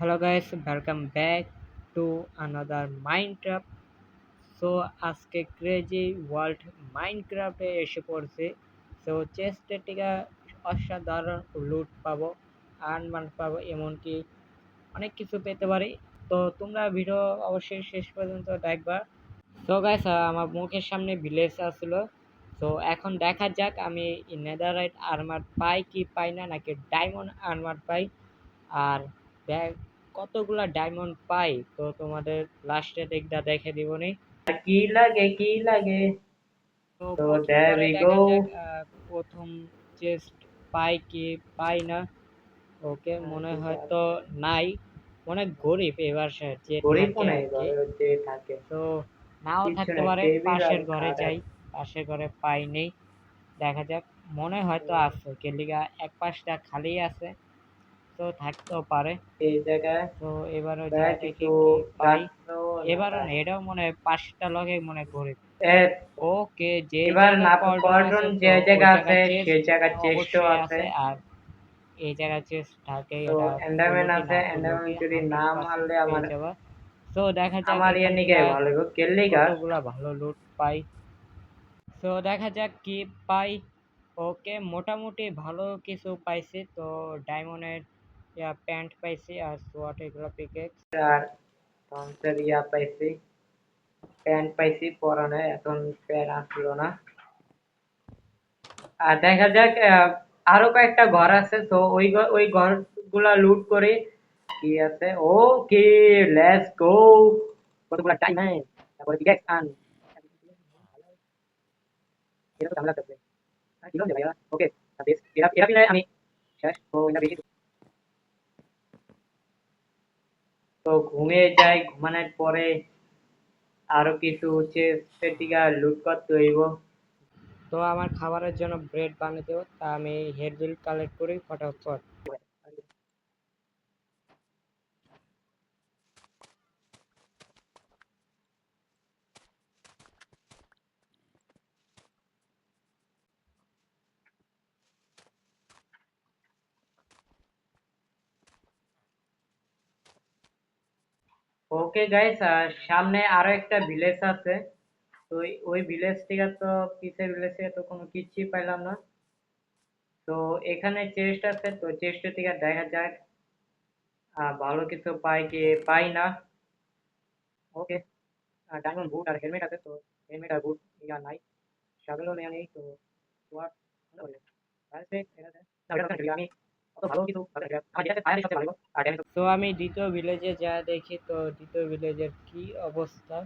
Hello guys, welcome back to another Minecraft. So আজকে crazy world মাইনক্রাফটে এসে পড়ছে। So চেস্টের থেকে অসাধারণ লুট পাবো, আর্নমান পাবো, এমনকি অনেক কিছু পেতে পারি। তো তোমরা ভিডিও অবশ্যই শেষ পর্যন্ত দেখবা। সো গাইস, আমার মুখের সামনে ভিলেজ আসলো। তো এখন দেখা যাক আমি নেদাররাইট আর্মার পাই কি পাই না, নাকি ডায়মন্ড আর্মার পাই। আর দেখ কতগুলা ডায়মন্ড পাই, তো তোমাদের লাস্টে দিকটা দেখে দিবনি কি লাগে। তো So প্রথম there করে we দেখা যাক go. প্রথম চেস্ট পাই কি পাই না। ওকে, মনে হয় তো নাই, মনে হয় গরিব এবার যে গরিব থাকে নাই আর কি। ঘরে যে থাকে তো নাও কিছু থাকতে না পারে। টেবিল আর পাশের ঘরে খাট যাই, আছে। পাশের ঘরে পাই নেই। দেখা যাক, মনে হয় তো তো আছে, কেলিগা এক পাশটা খালি আছে, তো থাকতেও পারে। এই জায়গায় তো এবারও যা প্রায় কিছু দেখি কি পাই। রাস্তাও এবারও নাই। না, এটাও মনে হয় পাঁচটা লগে মনে করে। এর ওকে, যে এবার জায়গায় না পল্টন পল্টন আছে যে তো ওই জায়গা আছে জায়গায় চেস্ট সে জায়গা চেস্টও অবশ্যই আছে। আছে। আর এই জায়গায় চেস্ট থাকে, তো এটা এন্ডারম্যান তুলো কি আছে, না তুলো কি এন্ডারম্যান যদি না 100% মারলে পেয়ে আমার যাবা। তো দেখা যাক আমার ইয়ে এখান নিকে থেকে ভালো লাগবে কেল্লিগা। কতগুলা ভালো লুট পাই। তো দেখা যাক কি পাই। ওকে, মোটামুটি ভালো কিছু পাইছি। তো ডায়মন্ডের প্যান্ট পাইছি, আর সোয়াট এগুলো পিকেক্স। আর থমসের ইয়া পাইছি, প্যান্ট পাইছি পরানো, এখন প্যান্ট আসলো না। আর দেখা যাক আরো কয়েকটা ঘর আছে, তো ওই ঘরগুলা লুট করে কি আছে। ওকে, লেটস গো। কতগুলা ডায়মন্ড, তারপরে পিকেক্স আন। এটা তো ঝামেলা করবে। কি হলো ভাইয়া? ওকে, বেশ এরা পিলে আমি শেষ। তো এটা বেশি। তো ঘুমিয়ে যাই, ঘুমানোর পরে আরো কিছু হচ্ছে সেটিকা লুট করতে হইব। তো আমার খাবারের জন্য ব্রেড বানিয়ে দেবো, তা আমি হেড বিল কালেক্ট করি ফটাফট। ওকে গাইস, সামনে আরো একটা ভিলেজ আছে। তো ওই ভিলেজ থেকে তো পিছের ভিলেজ থেকে তো কোনো কিছুই পাইলাম না। তো এখানে চেস্ট আছে, তো চেস্ট থেকে দেখা যাক ভালো কিছু পাই কি পাই না। ওকে, ডায়মন্ড বুট আর হেলমেট আছে, তো হেলমেট আর বুট ইয়া নাই, সাগরও নেই। তো সোয়াট মনে হলো আছে এটা আছে। না ওটা দরকার নেই, আমি অত ভালো কিছু দরকার নেই। আমার যেটা ফায়ার সবচেয়ে ভালো আর ড্যামেজ। তো আমি দ্বিতীয় ভিলেজে যা দেখি, তো দ্বিতীয় ভিলেজের কি অবস্থা।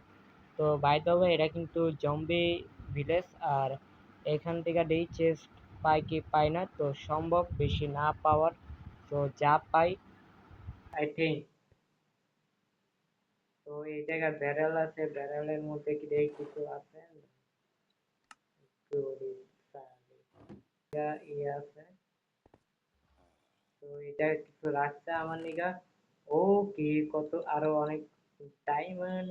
তো বাই দ্য ওয়ে, এটা কিন্তু জম্বি ভিলেজ। আর এখান থেকে দেই চেস্ট পাই কি পাই না, তো সম্ভব বেশি না পাওয়ার। তো যা পাই। আই থিঙ্ক তো এই জায়গায় ব্যারেল আছে, ব্যারেলের মধ্যে কি দেখি কিছু আছে। ইয়ে আছে, তো এটা কিছু রাখছে আমার নিগা। ও কি কত আরো অনেক ডায়মন্ড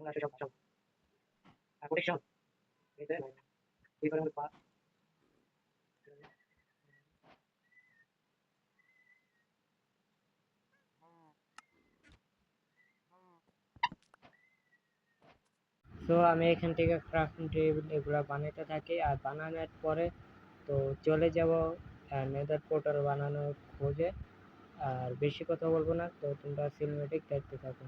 আছে, সব সব প্রোটেকশন এটা এই করে পা। তো আমি এখান থেকে ক্রাফটিং টেবিল এগুলো বানাতে থাকি, আর বানানোর পরে তো চলে যাব নেদার পোর্টাল বানানোর খোঁজে। আর বেশি কথা বলবো না, তো তোমরা সিনেমেটিক দেখতে থাকো।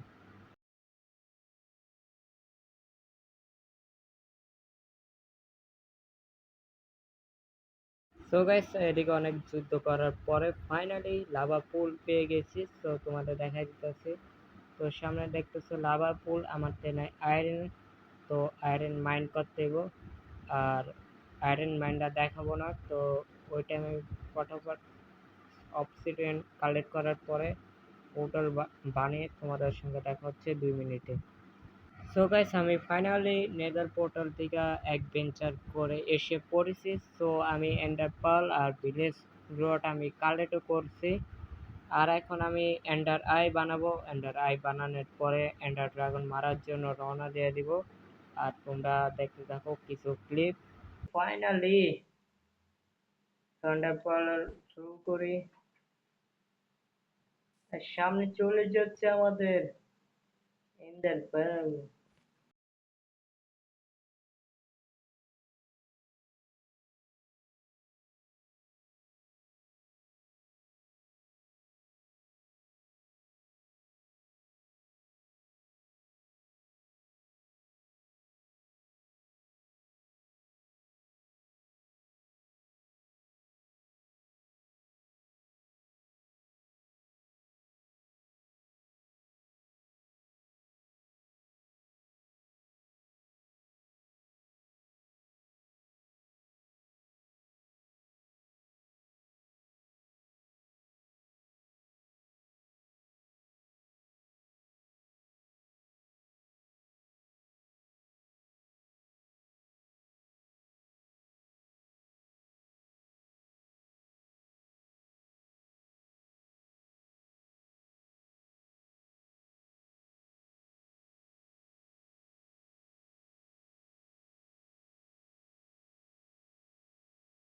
সো গাইস, এদিকে অনেক যুদ্ধ করার পরে ফাইনালি লাভা পুল পেয়ে গেছি। তো তোমাদের দেখাই দিতেছি। তো সামনে দেখতেছো লাভা পুল, আমার নাই আয়রন। তো আয়রন মাইন্ড করতে হইব। আর আয়রন মাইন্ডটা দেখাবো না, তো ওই টাইমে ফটাফট অবসিডিয়ান কালেক্ট করার পরে পোর্টাল বানিয়ে তোমাদের সঙ্গে দেখা হচ্ছে 2 মিনিটে। সো গাইস, আমি ফাইনালি নেদার পোর্টাল থেকে অ্যাডভেঞ্চার করে এসে পড়েছি। সো আমি এন্ডার পার্ল আর ভিলেজ রোড আমি কালেক্টও করছি। আর এখন আমি এন্ডার আই বানাবো। এন্ডার আই বানানোর পরে এন্ডার ড্রাগন মারার জন্য রওনা দিয়ে দিব। আর তোমরা দেখতে থাকো কিছু ক্লিপ। ফাইনালি থান্ডারপাল শুরু করি। আর সামনে চলে যাচ্ছে আমাদের এন্ডার পার্ল।